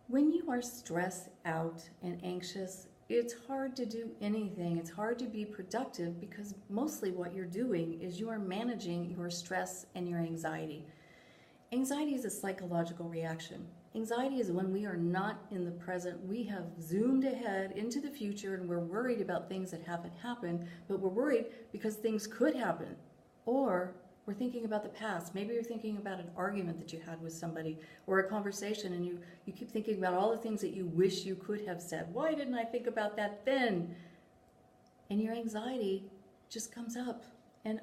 When you are stressed out and anxious, it's hard to do anything. It's hard to be productive because mostly what you're doing is you are managing your stress and your anxiety. Anxiety is a psychological reaction. Anxiety is when we are not in the present. We have zoomed ahead into the future and we're worried about things that haven't happened, but we're worried because things could happen. Or we're thinking about the past. Maybe you're thinking about an argument that you had with somebody or a conversation, and you keep thinking about all the things that you wish you could have said. Why didn't I think about that then? And your anxiety just comes up, and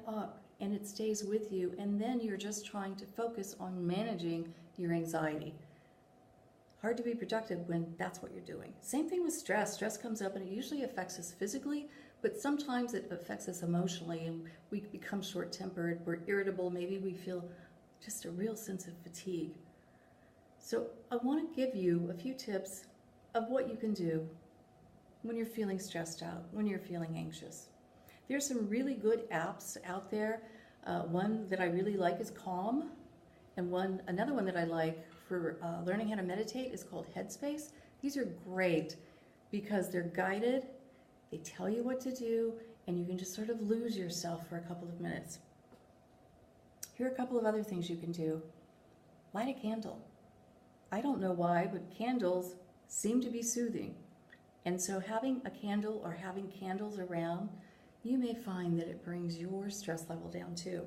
it stays with you, and then you're just trying to focus on managing your anxiety. Hard to be productive when that's what you're doing. Same thing with stress. Stress comes up and it usually affects us physically, but sometimes it affects us emotionally and we become short-tempered, we're irritable, maybe we feel just a real sense of fatigue. So I want to give you a few tips of what you can do when you're feeling stressed out, when you're feeling anxious. There's some really good apps out there. One that I really like is Calm, and another one that I like for learning how to meditate is called Headspace. These are great because they're guided, they tell you what to do, and you can just sort of lose yourself for a couple of minutes. Here are a couple of other things you can do. Light a candle. I don't know why, but candles seem to be soothing. And so having a candle or having candles around, you may find that it brings your stress level down too.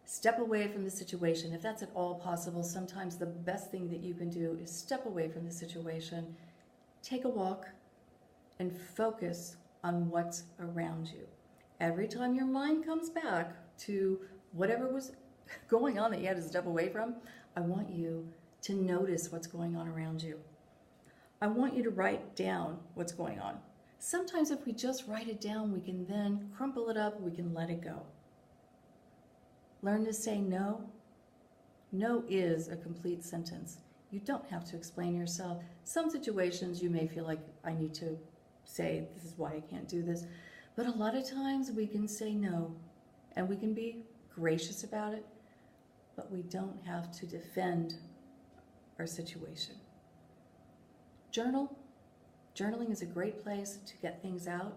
Step away from the situation. If that's at all possible, sometimes the best thing that you can do is step away from the situation, take a walk, and focus on what's around you. Every time your mind comes back to whatever was going on that you had to step away from, I want you to notice what's going on around you. I want you to write down what's going on. Sometimes if we just write it down, we can then crumple it up, we can let it go. Learn to say no. No is a complete sentence. You don't have to explain yourself. Some situations you may feel like I need to say, this is why I can't do this. But a lot of times we can say no, and we can be gracious about it, but we don't have to defend our situation. Journal. Journaling is a great place to get things out.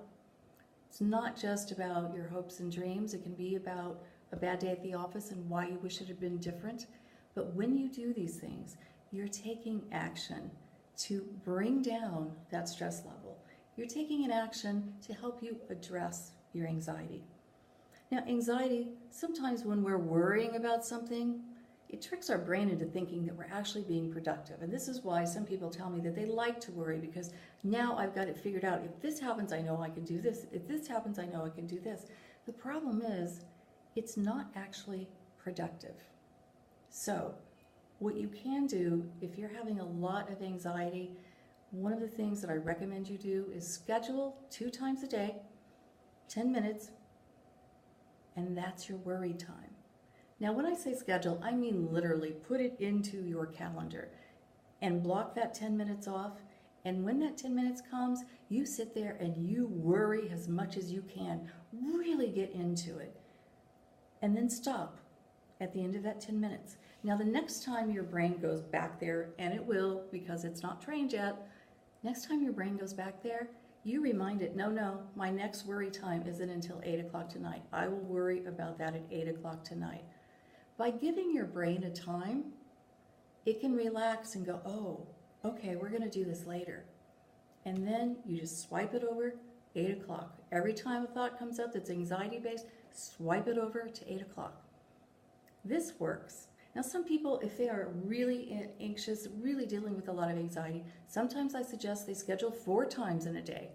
It's not just about your hopes and dreams. It can be about a bad day at the office and why you wish it had been different. But when you do these things, you're taking action to bring down that stress level. You're taking an action to help you address your anxiety. Now, anxiety, sometimes when we're worrying about something, it tricks our brain into thinking that we're actually being productive. And this is why some people tell me that they like to worry, because now I've got it figured out. If this happens, I know I can do this. If this happens, I know I can do this. The problem is, it's not actually productive. So, what you can do if you're having a lot of anxiety, one of the things that I recommend you do is schedule 2 times a day, 10 minutes, and that's your worry time. Now, when I say schedule, I mean literally put it into your calendar and block that 10 minutes off. And when that 10 minutes comes, you sit there and you worry as much as you can. Really get into it. And then stop at the end of that 10 minutes. Now, the next time your brain goes back there, and it will because it's not trained yet, next time your brain goes back there, you remind it, no, my next worry time isn't until 8 o'clock tonight. I will worry about that at 8 o'clock tonight. By giving your brain a time, it can relax and go, oh, okay, we're going to do this later. And then you just swipe it over, 8 o'clock. Every time a thought comes up that's anxiety-based, swipe it over to 8 o'clock. This works. Now, some people, if they are really anxious, really dealing with a lot of anxiety, sometimes I suggest they schedule 4 times in a day.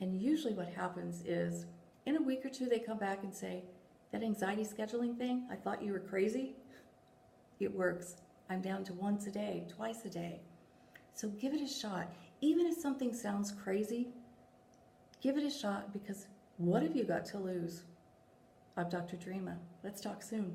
And usually what happens is, in a week or two, they come back and say, that anxiety scheduling thing, I thought you were crazy. It works. I'm down to once a day, twice a day. So give it a shot. Even if something sounds crazy, give it a shot, because what have you got to lose? I'm Dr. Dreama. Let's talk soon.